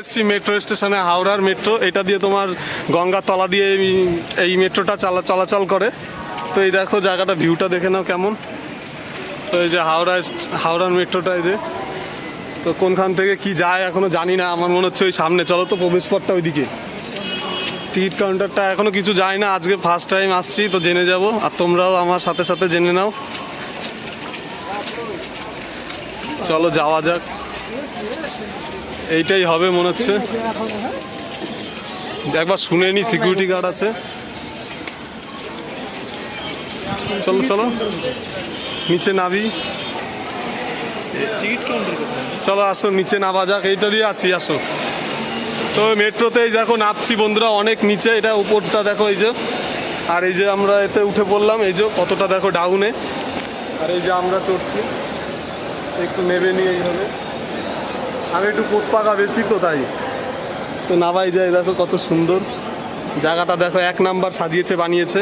এসছি মেট্রো স্টেশনে, হাওড়ার মেট্রো। এটা দিয়ে তোমার গঙ্গার তলা দিয়ে এই মেট্রোটা চলাচল করে। তো এই দেখো জায়গাটা, ভিউটা দেখে নাও কেমন। তো এই যে হাওড়ার মেট্রোটা এই যে। তো কোনখান থেকে কি যায় এখনো জানি না, আমার মনে হচ্ছে ওই সামনে। চলো তো প্রবেশপথটা ওইদিকে। টিকিট কাউন্টারটা এখনো কিছু যায় না, আজকে ফার্স্ট টাইম আসছি তো জেনে যাব, আর তোমরাও আমার সাথে সাথে জেনে নাও। চলো যাওয়া যাক, এইটাই হবে মনে হচ্ছে। একবার শুনে নি, সিকিউরিটি গার্ড আছে। চলো চলো নিচে নাবি। চলো আসো নিচে নামা যাক, এইটা দিয়ে আসি, আসো। তো মেট্রোতেই দেখো নামছি বন্ধুরা, অনেক নিচে। এটা উপরটা দেখো এই যে, আর এই যে আমরা এতে উঠে পড়লাম, এই যে কতটা দেখো ডাউনে। আর এই যে আমরা চড়ছি, একটু নেবে নিয়ে এইভাবে। আমি একটু কোট পাকা বেশি তো তাই তো নামাই যায়। দেখো কত সুন্দর জায়গাটা, দেখো এক নাম্বার সাজিয়েছে বানিয়েছে।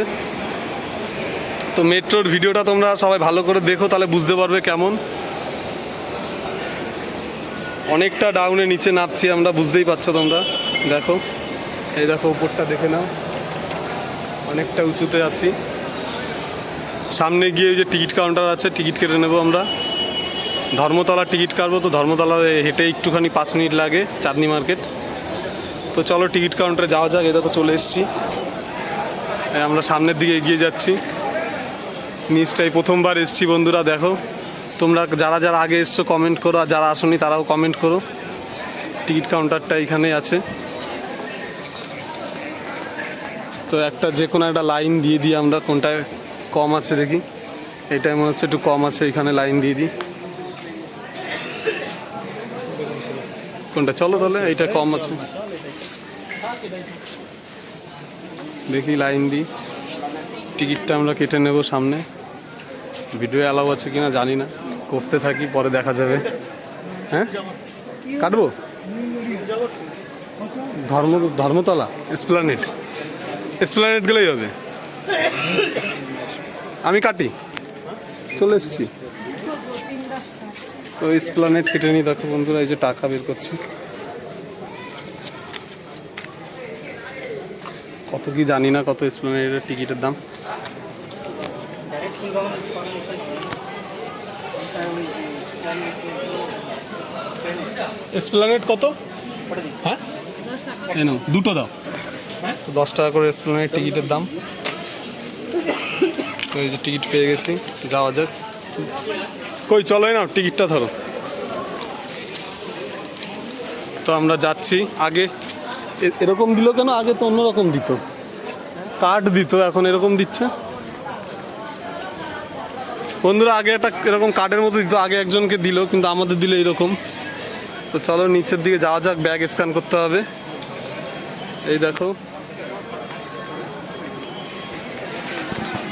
তো মেট্রোর ভিডিওটা তোমরা সবাই ভালো করে দেখো, তাহলে বুঝতে পারবে কেমন। অনেকটা ডাউনে নিচে নামছি আমরা, বুঝতেই পারছো তোমরা। দেখো এই দেখো উপরটা দেখে নাও, অনেকটা উঁচুতে আছি। সামনে গিয়ে ওই যে টিকিট কাউন্টার আছে, টিকিট কেটে নেবো আমরা। ধর্মতলা টিকিট কাটবো, তো ধর্মতলা হেঁটে একটুখানি 5 মিনিট লাগে, চাঁদনি মার্কেট। তো চলো টিকিট কাউন্টারে যাওয়া যাক। এই দেখো চলে এসেছি, আমরা সামনের দিকে এগিয়ে যাচ্ছি। নিচটাই প্রথমবার এসছি বন্ধুরা। দেখো তোমরা যারা যারা আগে এসছো কমেন্ট করো, আর যারা আসোনি তারাও কমেন্ট করো। টিকিট কাউন্টারটা এখানেই আছে। তো একটা যে কোনো একটা লাইন দিয়ে দিই আমরা, কোনটায় কম আছে দেখি। এটাই মনে হচ্ছে একটু কম আছে, এখানে লাইন দিয়ে দিই। কোনটা? চলো তাহলে এইটা কম আছে, দেখি লাইন দিই। টিকিটটা আমরা কেটে নেব সামনে। ভিডিও অ্যালাউ আছে কিনা জানি না, করতে থাকি, পরে দেখা যাবে। হ্যাঁ কাটবো। ধর্মতলা এসপ্ল্যানেড গেলেই হবে। আমি কাটি, চলে এসছি। তো এসপ্ল্যানেড কেটে নিই। দেখো বন্ধুরা এই যে টাকা বের করছি, কত কি জানি না, কত এসপ্ল্যানেডের টিকিটের দাম। এসপ্ল্যানেড কত? হ্যাঁ নাও দুটো দাও। 10 টাকা করে এসপ্ল্যানেড টিকিটের দাম। তো এই যে টিকিট পেয়ে গেছি, যাওয়া যাক। কই চলো না, টিকিটটা ধরো। তো আমরা যাচ্ছি। আগে এরকম দিল কেন? আগে তো অন্যরকম দিত, কার্ড দিত, এখন এরকম দিচ্ছে বন্ধুরা। আগে একটা এরকম কার্ডের মতো দিত, আগে একজনকে দিল, কিন্তু আমাদের দিলে এরকম। তো চলো নিচের দিকে যাওয়া যাক, ব্যাগ স্ক্যান করতে হবে। এই দেখো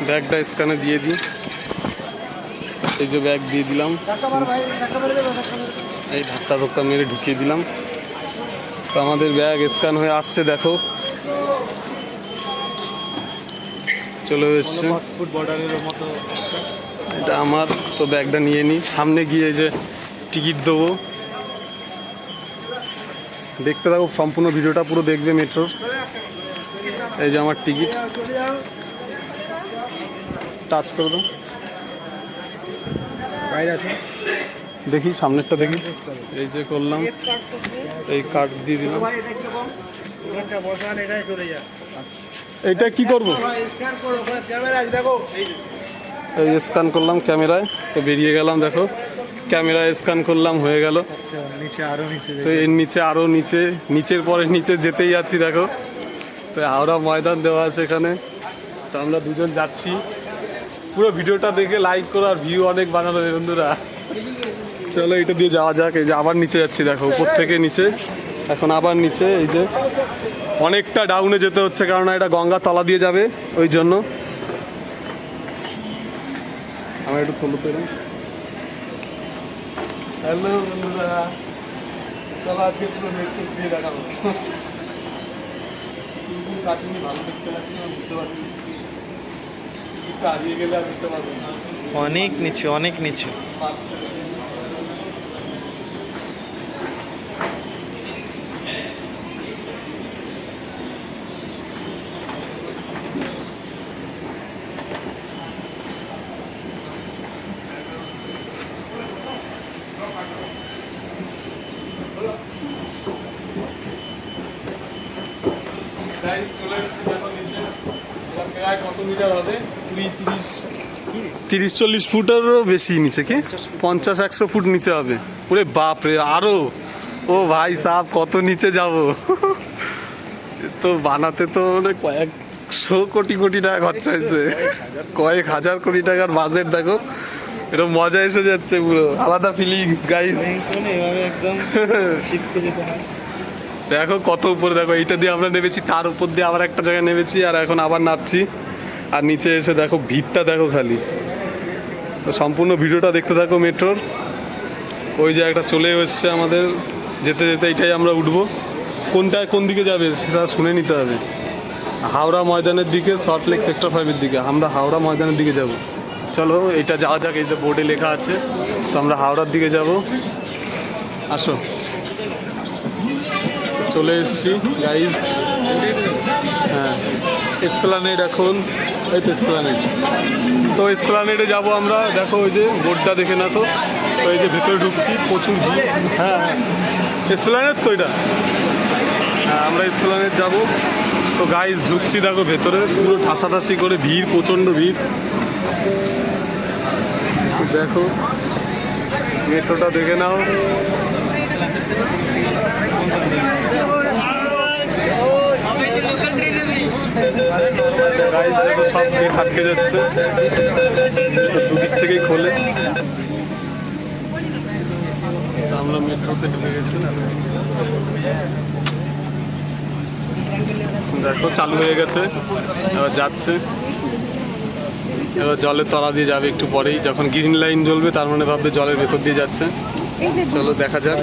ব্যাগটা স্ক্যানে দিয়ে দিই। এই যে ব্যাগ দিয়ে দিলাম, এই ধাক্কা মেরে ঢুকিয়ে দিলাম। তো আমাদের ব্যাগ স্ক্যান হয়ে আসছে, দেখো চলে এসছে। এটা আমার। তো ব্যাগটা নিয়ে নিই, সামনে গিয়ে যে টিকিট দেবো। দেখতে থাকো সম্পূর্ণ ভিডিওটা, পুরো দেখবে মেট্রোর। এই যে আমার টিকিট, টাচ করে দাও। দেখি সামনেরটা দেখি, এই যে করলাম, এই কার্ড দিয়ে দিলাম। এইটা কি করবো? এই স্ক্যান করলাম ক্যামেরায়, তো বেরিয়ে গেলাম। দেখো ক্যামেরায় স্ক্যান করলাম, হয়ে গেল। তো এর নিচে আরও নিচের পরে নিচে যেতেই যাচ্ছি। দেখো তো হাওড়া ময়দান দেওয়া আছে এখানে। তো আমরা দুজন যাচ্ছি, পুরো ভিডিওটা দেখে লাইক করো, আর ভিউ অনেক বানানো বন্ধুরা। চলো এটা দিয়ে যাওয়া যাক। এই যে আবার নিচে যাচ্ছি, দেখো উপর থেকে নিচে, এখন আবার নিচে। এই যে অনেকটা ডাউনে যেতে হচ্ছে, কারণ এটা গঙ্গার তলা দিয়ে যাবে, ওই জন্য। আমার একটু তোলো তো। হ্যালো বন্ধুরা, চলো আজকে পুরো মেট্রো দিয়ে দেখাবো। চুলকুল কাটিনি, ভালো দেখতে লাগছে, বুঝতে পারছি। টিকিটটা হারিয়ে গেলে আর যেতে পারবো না, অনেক নিচু, অনেক নিচু। গাইস চলে এসেছি দেখো নিচে। এটা প্রায় কত মিটার হবে? 30-40 ফুটেরও বেশি নিচে, কি 50-100 ফুট নিচে হবে। ওরে বাপ রে, আরো ও ভাই সাহেব কত নিচে যাব। তো বানাতে তো মানে কয়েকশো কোটি কোটি টাকা খরচা হয়েছে, কয়েক হাজার কোটি টাকার বাজেট। দেখো এটা মজা এসে যাচ্ছে, পুরো আলাদা ফিলিংস গাইস। একদম শিখতে যেতে হয়। দেখো কত উপরে, দেখো এইটা দিয়ে আমরা নেমেছি, তার উপর দিয়ে আবার একটা জায়গায় নেমেছি, আর এখন আবার নামছি। আর নিচে এসে দেখো ভিড়টা দেখো খালি। তো সম্পূর্ণ ভিডিওটা দেখতে থাকো মেট্রোর। ওই জায়গাটা চলে এসছে আমাদের, যেতে যেতে এইটাই আমরা উঠবো। কোনটায় কোন দিকে যাবে সেটা শুনে নিতে হবে। হাওড়া ময়দানের দিকে, সল্টলেক সেক্টর 5-এর দিকে। আমরা হাওড়া ময়দানের দিকে যাব। চলো এটা যাওয়া যাক, এই যে বোর্ডে লেখা আছে। তো আমরা হাওড়ার দিকে যাব, আসো। চলে এসছি গাইজ। হ্যাঁ এসপ্লানেড, এখন এই তো এসপ্লানেড। তো এসপ্লানেডে যাবো আমরা। দেখো ওই যে বোর্ডটা দেখে না তো, ওই যে ভেতরে ঢুকছি, প্রচুর ভিড়। হ্যাঁ হ্যাঁ এসপ্লানেড তো এটা। হ্যাঁ আমরা এসপ্লানেড যাবো। তো গাইজ ঢুকছি, দেখো ভেতরে পুরো ঠাসাঠাসি করে ভিড়, প্রচণ্ড ভিড়। দেখো মেট্রোটা দেখে নাও। গাইস দেখো সব গেট আটকে যাচ্ছে, দুদিক থেকেই খোলে। আমরা মেট্রোতে ঢুকে গেছি। দেখো চালু হয়ে গেছে, এবার যাচ্ছে। এবার জলের তলা দিয়ে যাবে একটু পরেই, যখন গ্রিন লাইন জ্বলবে তার মানে ভাববে জলের ভেতর দিয়ে যাচ্ছে। চলো দেখা যাক।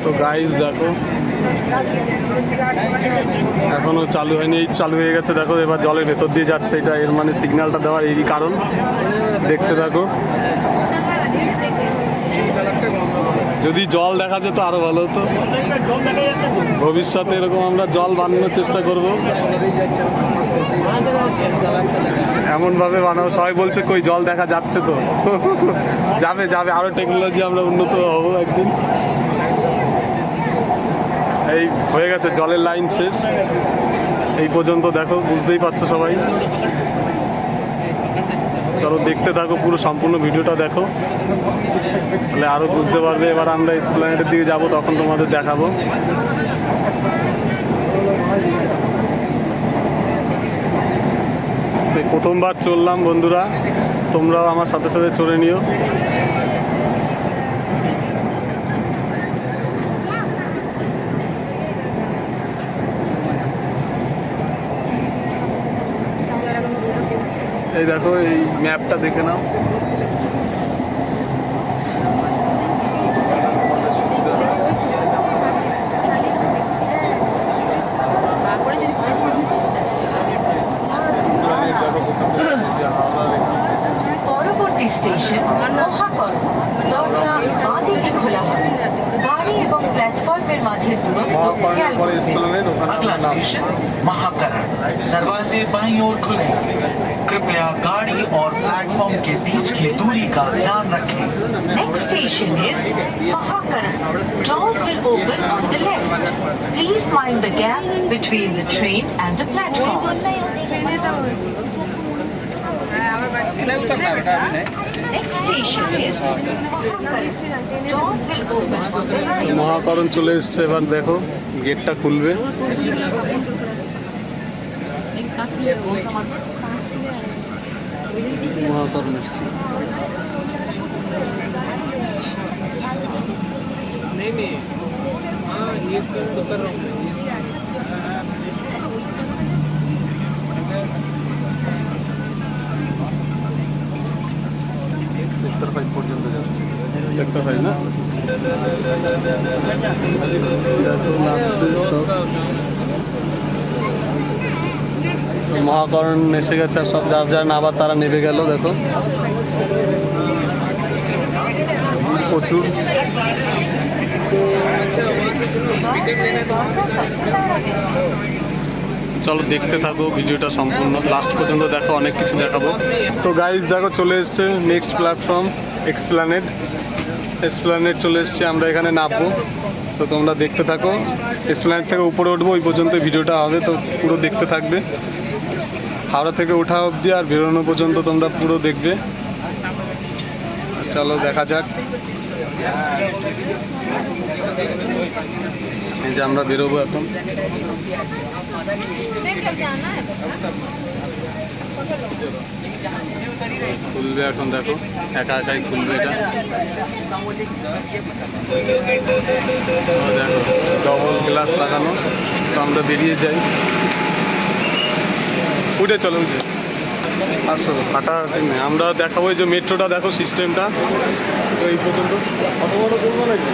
তো গাইস দেখো এখনো চালু হয়নি, এই চালু হয়ে গেছে। দেখো এবার জলের ভেতর দিয়ে যাচ্ছে, এটা এর মানে সিগন্যালটা দেওয়ার এরই কারণ। দেখতে থাকো, যদি জল দেখা যেত আরো ভালো হতো। ভবিষ্যতে এরকম আমরা জল বানানোর চেষ্টা করব, এমনভাবে বানাবো সবাই বলছে কই জল দেখা যাচ্ছে তো। যাবে যাবে, আরো টেকনোলজি আমরা উন্নত হবো একদিন। এই হয়ে গেছে জলের লাইন শেষ, এই পর্যন্ত দেখো, বুঝতেই পারছো সবাই। চলো দেখতে থাকো, পুরো সম্পূর্ণ ভিডিওটা দেখো, তাহলে আরও বুঝতে পারবে। এবার আমরা এসপ্ল্যানেডের দিকে যাব, তখন তোমাদের দেখাবো। প্রথমবার চললাম বন্ধুরা, তোমরাও আমার সাথে সাথে চলে নিও। এই দেখো এই ম্যাপটা দেখে নাও। পরবর্তী স্টেশন মহাকরণ। দরজা বাঁ দিকে খোলা হবে। গাড়ি এবং প্ল্যাটফর্মের মাঝের দূরত্ব খেয়াল করবেন। अगला स्टेशन महाकरण, दरवाजे बाईं ओर खुलेंगे। कृपया गाड़ी और प्लेटफॉर्म के बीच की दूरी का ध्यान रखें। Next station is Mahakaran. Doors will open on the left. Please mind the gap between the train and the platform. Next station is Mahakaran. Doors will open on the right. মহাকরণ চলে এসছে, এবার দেখো গেটটা খুলবে। মহাকরণ এসছে। সেক্টর 5 পর্যন্ত যাচ্ছে। Sector 5 না, দেখো নাচছে সব। মহাকরণ এসে গেছে, আর সব যার যার নাবার তারা নেমে গেল। দেখো প্রচুর। চলো দেখতে থাকো ভিডিওটা সম্পূর্ণ লাস্ট পর্যন্ত দেখো, অনেক কিছু দেখাবো। তো গাইজ দেখো চলে এসছে নেক্সট প্ল্যাটফর্ম এক্সপ্ল্যানেড। এক্সপ্ল্যানেড চলে এসছে, আমরা এখানে নামবো। তো তোমরা দেখতে থাকো, এক্সপ্ল্যানেড থেকে উপরে উঠবো, ওই পর্যন্ত ভিডিওটা হবে, তো পুরো দেখতে থাকবে। হাওড়া থেকে ওঠা অবধি আর বেরোনো পর্যন্ত তোমরা পুরো দেখবে। চলো দেখা যাক। এই যে আমরা বেরোবো এখন। খুলবে এখন, দেখো একা একাই খুলবে এটা। দেখো ডবল গ্লাস লাগানো। তো আমরা বেরিয়ে যাই, উঠে চলো উঠে আসো, হাঁটাহাঁটি নেই। আমরা দেখাবো এই যে মেট্রোটা, দেখো সিস্টেমটা। তো এই পর্যন্ত কত বড় করবো নাকি,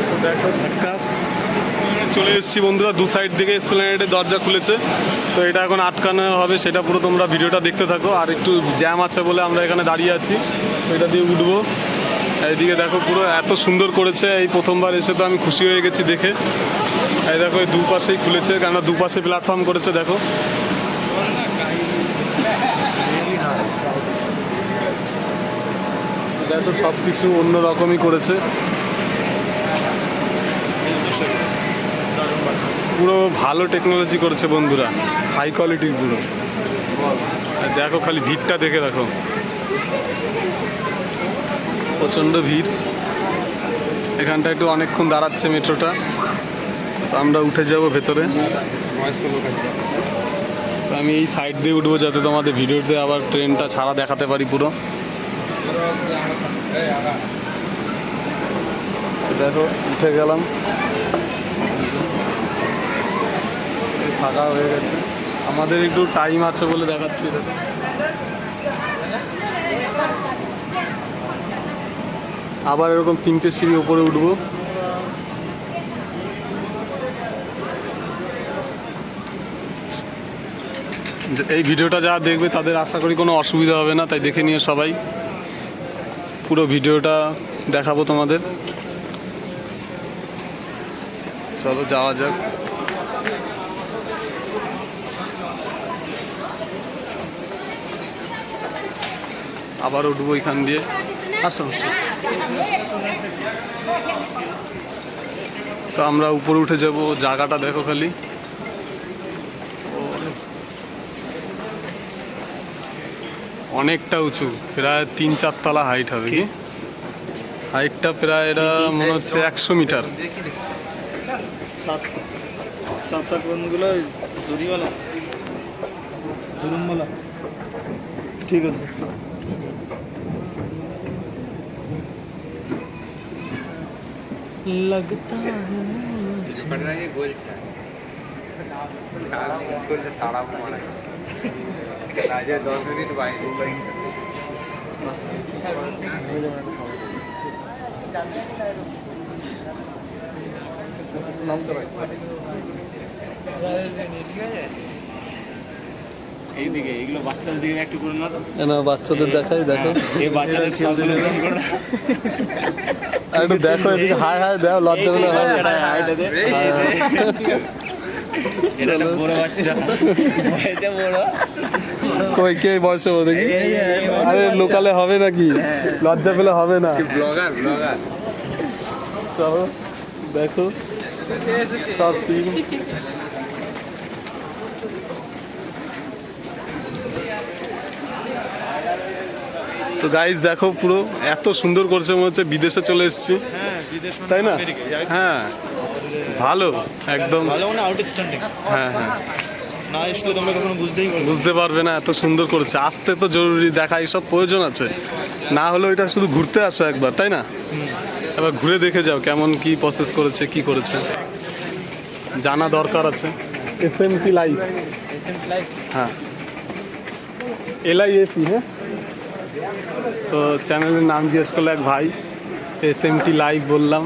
তো দেখো ঝাক্কাস। চলে এসেছি বন্ধুরা, দু সাইড থেকে এসপ্ল্যানেডের দরজা খুলেছে। তো এটা এখন আটকানো হবে, সেটা পুরো তোমরা ভিডিওটা দেখতে থাকো। আর একটু জ্যাম আছে বলে আমরা এখানে দাঁড়িয়ে আছি, তো এটা দিয়ে উঠবো। এইদিকে দেখো পুরো এত সুন্দর করেছে, এই প্রথমবার এসে তো আমি খুশি হয়ে গেছি দেখে। এই দেখো এই দুপাশেই খুলেছে, কেননা দুপাশে প্ল্যাটফর্ম করেছে দেখো। দেখো সব কিছু অন্যরকমই করেছে, পুরো ভালো টেকনোলজি করেছে বন্ধুরা, হাই কোয়ালিটির পুরো। দেখো খালি ভিড়টা দেখে রাখো, প্রচণ্ড ভিড়। এখানটা একটু অনেকক্ষণ দাঁড়াচ্ছে মেট্রোটা। তো আমরা উঠে যাব ভেতরে। তো আমি এই সাইড দিয়ে উঠবো, যাতে তোমাদের ভিডিওতে আবার ট্রেনটা ছাড়া দেখাতে পারি পুরো। দেখো উঠে গেলাম, ফাঁকা হয়ে গেছে। আমাদের একটু টাইম আছে বলে দেখাচ্ছি। আবার এরকম 3টে সিঁড়ি উপরে উঠবো। এই ভিডিওটা যারা দেখবে তাদের আশা করি কোনো অসুবিধা হবে না, তাই দেখে নিও সবাই। পুরো ভিডিওটা দেখাবো তোমাদের। চলো যাওয়া যাক। আবার উঠবো এখান দিয়ে, আসো। তো আমরা উপরে উঠে যাব, জায়গাটা দেখো খালি। অনেকটা উঁচু, প্রায় 3-4 তলা হাইট হবে। কি হাইটটা প্রায় এটা মনে হচ্ছে 100 মিটার। 7-8 বন্ধুগুলো জুরিওয়ালা জুরুমওয়ালা, ঠিক আছে। लगता है गोल ताड़ा मारा 10 मिनट বাইরে। এইদিকে এগুলো বাচ্চাদের দিকে একটু করে না, তো না বাচ্চাদের দেখাই, দেখো এই বাচ্চাদের সবগুলো ফোন করে একটু দেখো এদিকে, হাই হাই দাও, লজ্জা পেলে হবে। এটা বড় বাচ্চা, বয়সে বড়। কই কে বয়সে বড় দেখি? আরে লোকালে হবে নাকি, লজ্জা পেলে হবে না। ব্লগার ব্লগার চলো দেখো সব টিম। তো গাইজ দেখো পুরো এত সুন্দর করছে, মনে হচ্ছে বিদেশে চলে এসেছি, তাই না? হ্যাঁ ভালো, একদম ভালো, মানে আউটস্ট্যান্ডিং। হ্যাঁ হ্যাঁ, না আসলে তোমরা কখনো বুঝতে পারবে না, এত সুন্দর করেছে। আসতে তো জরুরি, দেখা এইসব প্রয়োজন আছে, না হলেও এটা শুধু ঘুরতে আসো একবার, তাই না? এবার ঘুরে দেখে যাও কেমন কি প্রসেস করেছে, কি করেছে, জানা দরকার আছে। SMT লাইভ, হ্যাঁ LIFE, হ্যাঁ। তো চ্যানেলের নাম জিজ্ঞেস করলো এক ভাই, SMT লাইভ বললাম।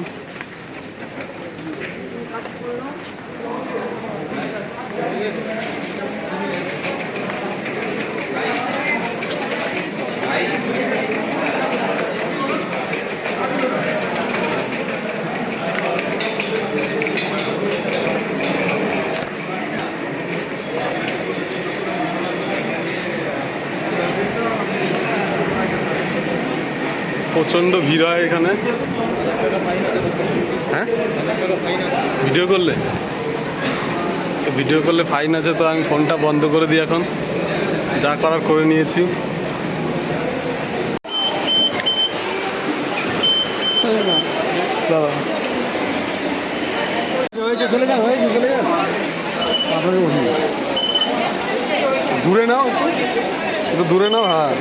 প্রচণ্ড ভিড় হয় এখানে। হ্যাঁ, ভিডিও করলে তো ভিডিও করলে ফাইন আছে, তো আমি ফোনটা বন্ধ করে দিই এখন, যা করার করে নিয়েছি। দাদা দূরে নাও, একটু দূরে নাও। হ্যাঁ,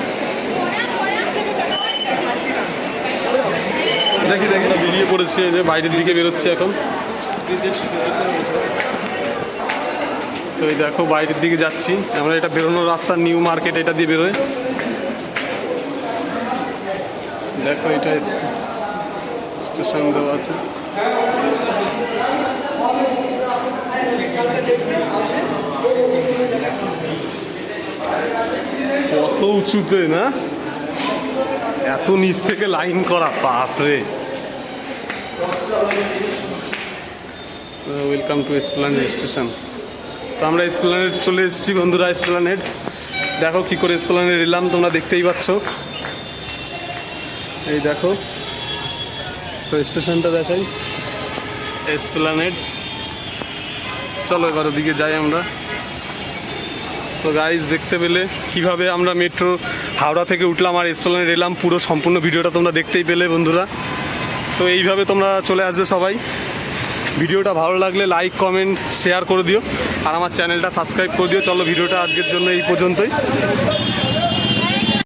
দেখি দেখি না, বেরিয়ে পড়েছি, এই যে বাইরের দিকে বেরোচ্ছে এখন। তো এই দেখো বাইরের দিকে যাচ্ছি আমরা, এটা বেরোনোর রাস্তা, নিউ মার্কেট এটা দিয়ে বেরোয়। দেখো এটা স্টেশন দেওয়া আছে। কত উঁচুতে না, এত নিচ থেকে লাইন করা, বাপরে। Welcome to Esplanade station. তো আমরা এসপ্ল্যানেড চলে এসেছি বন্ধুরা, এসপ্ল্যানেড। দেখো কি করে এসপ্ল্যানেড এলাম, তোমরা দেখতেই পাচ্ছ। এই দেখো, তো স্টেশনটা দেখাই, এসপ্ল্যানেড। চলো এবার ওদিকে যাই আমরা। তো গাইজ দেখতে পেলে কিভাবে আমরা মেট্রো হাওড়া থেকে উঠলাম আর এসপ্ল্যানেড এলাম, পুরো সম্পূর্ণ ভিডিওটা তোমরা দেখতেই পেলে বন্ধুরা। তো এইভাবে তোমরা চলে আসবে সবাই। ভিডিওটা ভালো লাগলে লাইক কমেন্ট শেয়ার করে দিও, আর আমার চ্যানেলটা সাবস্ক্রাইব করে দিও। চলো ভিডিওটা আজকের জন্য এই পর্যন্তই।